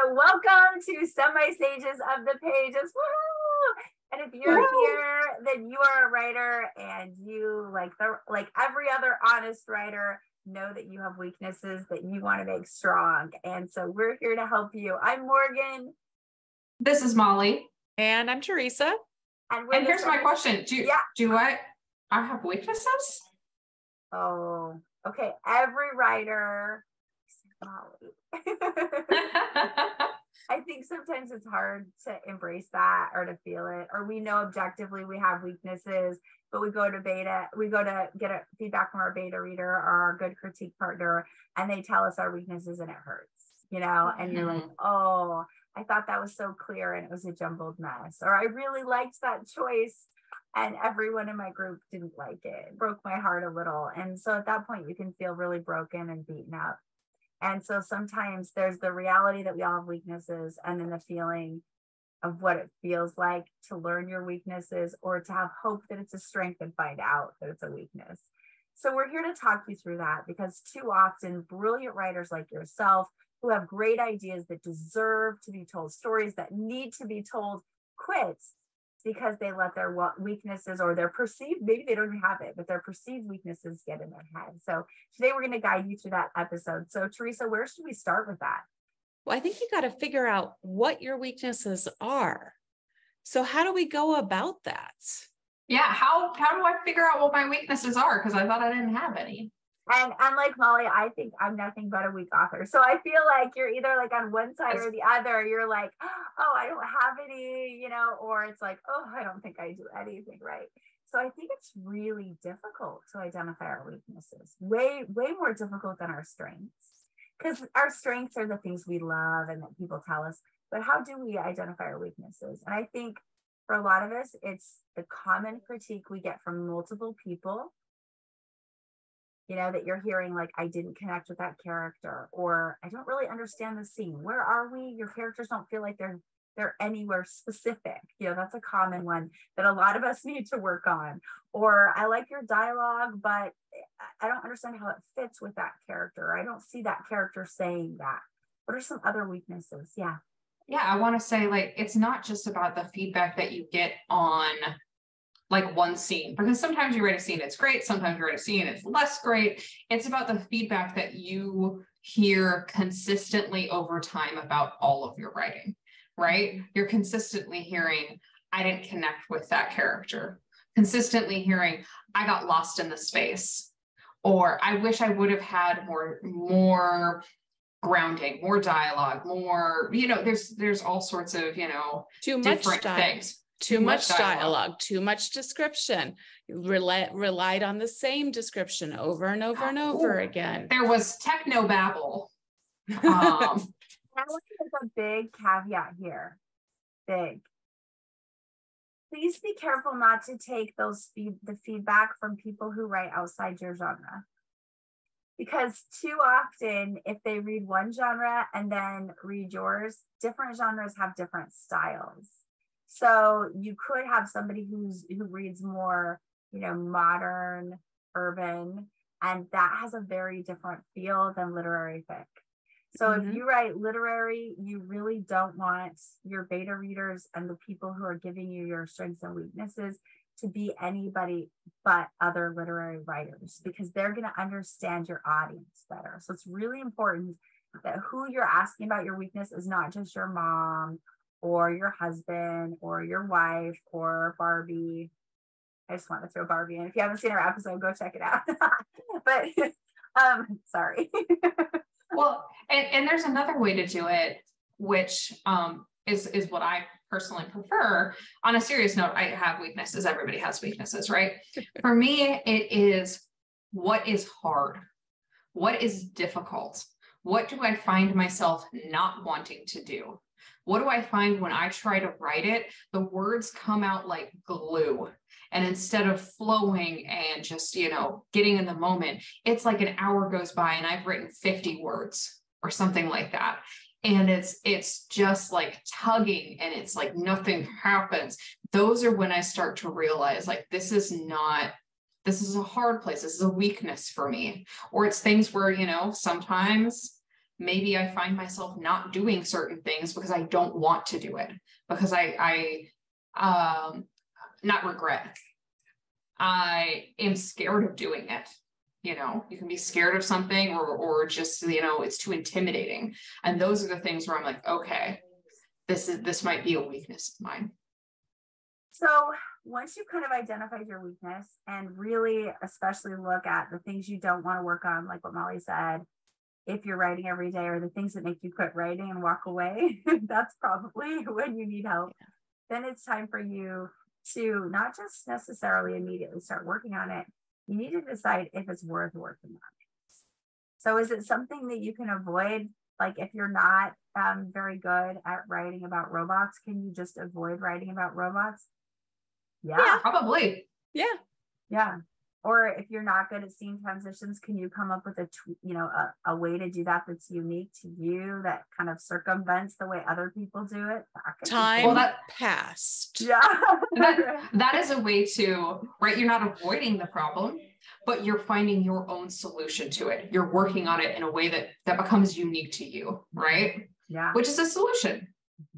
So welcome to Semi-Sages of the Pages. Woo! And if you're here, then you are a writer, and you, like every other honest writer, know that you have weaknesses that you want to make strong. And so we're here to help you. I'm Morgan. This is Molly. And I'm Teresa. And here's my question. Do I have weaknesses? Oh, okay. Every writer, Molly. I think sometimes it's hard to embrace that or to feel it, or we know objectively we have weaknesses, but we go to get a feedback from our beta reader or our good critique partner, and they tell us our weaknesses and it hurts, and you're like, oh, I thought that was so clear and it was a jumbled mess, or I really liked that choice and everyone in my group didn't like it. It broke my heart a little. And so at that point you can feel really broken and beaten up. And so sometimes there's the reality that we all have weaknesses, and then the feeling of what it feels like to learn your weaknesses, or to have hope that it's a strength and find out that it's a weakness. So we're here to talk you through that, because too often brilliant writers like yourself, who have great ideas that deserve to be told, stories that need to be told, quit because they let their weaknesses, or their perceived, maybe they don't even have it, but their perceived weaknesses get in their head. So today we're going to guide you through that episode. So Teresa, where should we start with that? Well, I think you got to figure out what your weaknesses are. So how do we go about that? Yeah. How do I figure out what my weaknesses are? Because I thought I didn't have any. And unlike Molly, I think I'm nothing but a weak author. So I feel like you're either like on one side or the other. You're like, oh, I don't have any, or it's like, oh, I don't think I do anything right. So I think it's really difficult to identify our weaknesses. Way, way more difficult than our strengths. Because our strengths are the things we love and that people tell us. But how do we identify our weaknesses? And I think for a lot of us, it's the common critique we get from multiple people. That you're hearing, like, I didn't connect with that character, or I don't really understand the scene. Where are we? Your characters don't feel like they're anywhere specific. That's a common one that a lot of us need to work on. Or I like your dialogue, but I don't understand how it fits with that character. I don't see that character saying that. What are some other weaknesses? Yeah, I want to say, like, it's not just about the feedback that you get on like one scene, because sometimes you write a scene, it's great. Sometimes you write a scene, it's less great. It's about the feedback that you hear consistently over time about all of your writing, right? You're consistently hearing, I didn't connect with that character. Consistently hearing, I got lost in the space, or I wish I would have had more grounding, more dialogue, more, there's all sorts of, too different much things. Too much dialogue, too much description. Relied on the same description over and over and over again. There was techno babble. I want to make a big caveat here. Big. Please be careful not to take the feedback from people who write outside your genre. Because too often, if they read one genre and then read yours, different genres have different styles. So you could have somebody who reads more, modern, urban, and that has a very different feel than literary fic. So if you write literary, you really don't want your beta readers and the people who are giving you your strengths and weaknesses to be anybody but other literary writers, because they're going to understand your audience better. So it's really important that who you're asking about your weakness is not just your mom, or your husband, or your wife, or Barbie. I just want to throw Barbie in. If you haven't seen our episode, go check it out. But sorry. Well, and there's another way to do it, which is what I personally prefer. On a serious note, I have weaknesses. Everybody has weaknesses, right? For me, it is what is hard, what is difficult, what do I find myself not wanting to do? What do I find when I try to write it? The words come out like glue. And instead of flowing and just, getting in the moment, it's like an hour goes by and I've written 50 words or something like that. And it's just like tugging and it's like nothing happens. Those are when I start to realize, like, this is a hard place. This is a weakness for me. Or it's things where, sometimes maybe I find myself not doing certain things because I don't want to do it, because I not regret. I am scared of doing it. You know, you can be scared of something or just, you know, it's too intimidating. And those are the things where I'm like, okay, this might be a weakness of mine. So once you kind of identified your weakness and really especially look at the things you don't want to work on, like what Molly said, if you're writing every day, or the things that make you quit writing and walk away, that's probably when you need help. Then it's time for you to not just necessarily immediately start working on it. You need to decide if it's worth working on it. So is it something that you can avoid? Like if you're not very good at writing about robots, can you just avoid writing about robots? Yeah, probably. Yeah. Or if you're not good at scene transitions, can you come up with a way to do that that's unique to you, that kind of circumvents the way other people do it? Time passed. Yeah. that is a way to, right? You're not avoiding the problem, but you're finding your own solution to it. You're working on it in a way that becomes unique to you, right? Yeah. Which is a solution.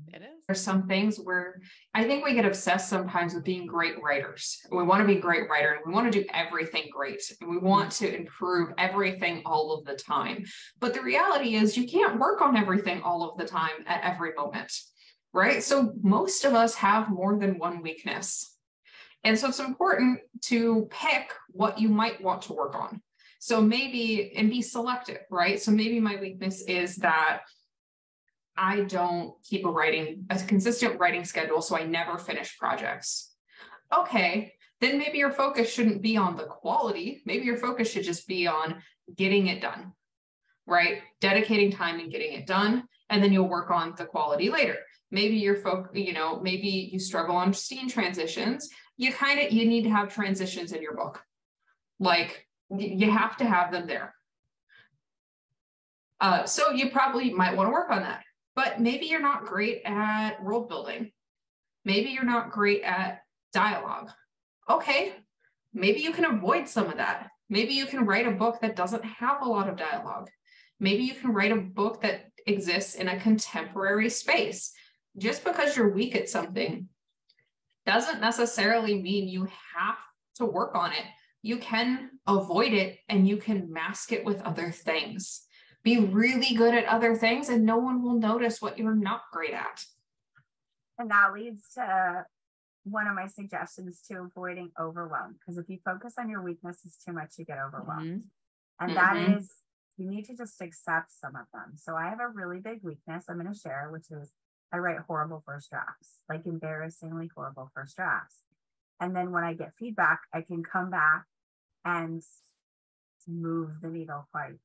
It is. There's some things where I think we get obsessed sometimes with being great writers. We want to be great writers. We want to do everything great. And we want to improve everything all of the time. But the reality is you can't work on everything all of the time at every moment, right? So most of us have more than one weakness. And so it's important to pick what you might want to work on. So maybe, and be selective, right? So maybe my weakness is that I don't keep a consistent writing schedule, so I never finish projects. Okay, then maybe your focus shouldn't be on the quality. Maybe your focus should just be on getting it done, right? Dedicating time and getting it done, and then you'll work on the quality later. Maybe your maybe you struggle on scene transitions. You need to have transitions in your book. Like you have to have them there. So you probably might want to work on that. But maybe you're not great at world building. Maybe you're not great at dialogue. Okay, maybe you can avoid some of that. Maybe you can write a book that doesn't have a lot of dialogue. Maybe you can write a book that exists in a contemporary space. Just because you're weak at something doesn't necessarily mean you have to work on it. You can avoid it and you can mask it with other things. Be really good at other things and no one will notice what you're not great at. And that leads to one of my suggestions to avoiding overwhelm. Because if you focus on your weaknesses too much, you get overwhelmed. And that is, you need to just accept some of them. So I have a really big weakness I'm going to share, which is I write horrible first drafts, like embarrassingly horrible first drafts. And then when I get feedback, I can come back and move the needle quite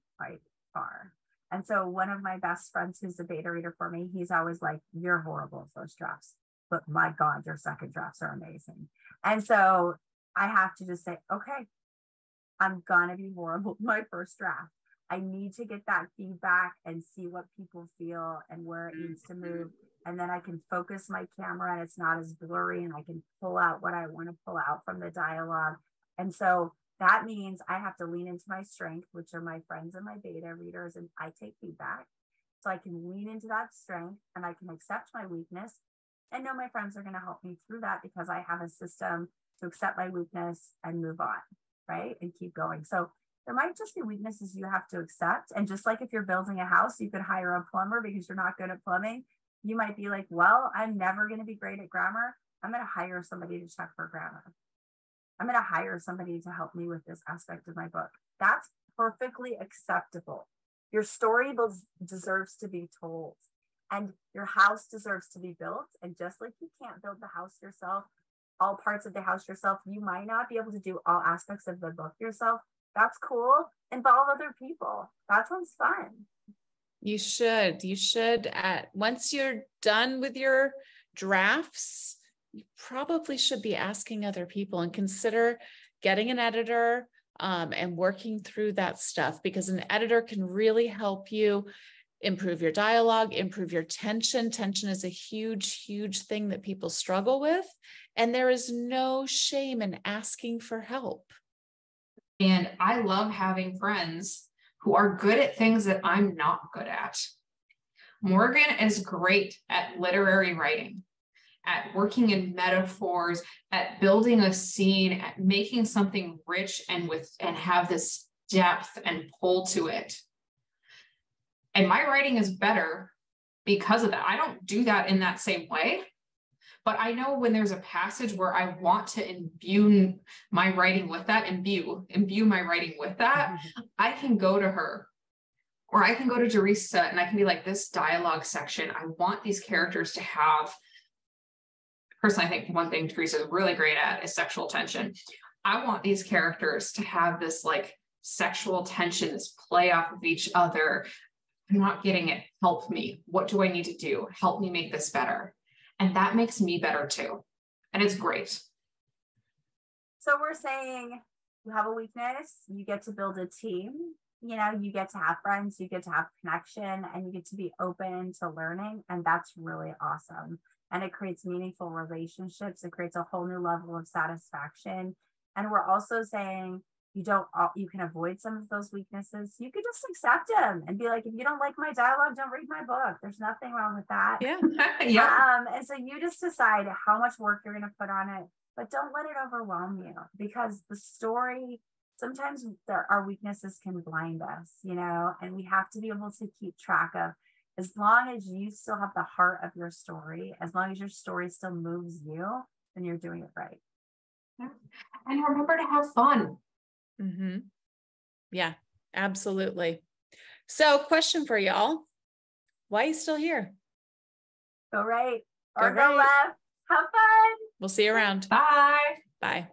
far. And so one of my best friends who's a beta reader for me, he's always like, you're horrible at first drafts, but my God, your second drafts are amazing. And so I have to just say, okay, I'm gonna be horrible at my first draft. I need to get that feedback and see what people feel and where it needs to move. And then I can focus my camera and it's not as blurry and I can pull out what I want to pull out from the dialogue. And so that means I have to lean into my strength, which are my friends and my beta readers, and I take feedback. So I can lean into that strength and I can accept my weakness and know my friends are going to help me through that because I have a system to accept my weakness and move on, right? And keep going. So there might just be weaknesses you have to accept. And just like if you're building a house, you could hire a plumber because you're not good at plumbing. You might be like, well, I'm never going to be great at grammar. I'm going to hire somebody to check for grammar. I'm going to hire somebody to help me with this aspect of my book. That's perfectly acceptable. Your story deserves to be told and your house deserves to be built. And just like you can't build the house yourself, all parts of the house yourself, you might not be able to do all aspects of the book yourself. That's cool. Involve other people. That sounds fun. You should. Once you're done with your drafts, you probably should be asking other people and consider getting an editor and working through that stuff, because an editor can really help you improve your dialogue, improve your tension. Tension is a huge, huge thing that people struggle with. And there is no shame in asking for help. And I love having friends who are good at things that I'm not good at. Morgan is great at literary writing, at working in metaphors, at building a scene, at making something rich and have this depth and pull to it. And my writing is better because of that. I don't do that in that same way, but I know when there's a passage where I want to imbue my writing with that, imbue my writing with that, I can go to her, or I can go to Teresa and I can be like, this dialogue section, I want these characters to have, personally, I think one thing Teresa is really great at is sexual tension. I want these characters to have this like sexual tension, this play off of each other. I'm not getting it. Help me. What do I need to do? Help me make this better. And that makes me better too. And it's great. So we're saying you have a weakness, you get to build a team, you know, you get to have friends, you get to have connection, and you get to be open to learning. And that's really awesome. And it creates meaningful relationships. It creates a whole new level of satisfaction. And we're also saying you can avoid some of those weaknesses. You could just accept them and be like, if you don't like my dialogue, don't read my book. There's nothing wrong with that. Yeah. Yeah. And so you just decide how much work you're going to put on it, but don't let it overwhelm you, because the story, sometimes our weaknesses can blind us, you know, and we have to be able to keep track of, as long as you still have the heart of your story, as long as your story still moves you, then you're doing it right. Yeah. And remember to have fun. Mm-hmm. Yeah, absolutely. So question for y'all. Why are you still here? Go right or Go go right. left. Have fun. We'll see you around. Bye. Bye.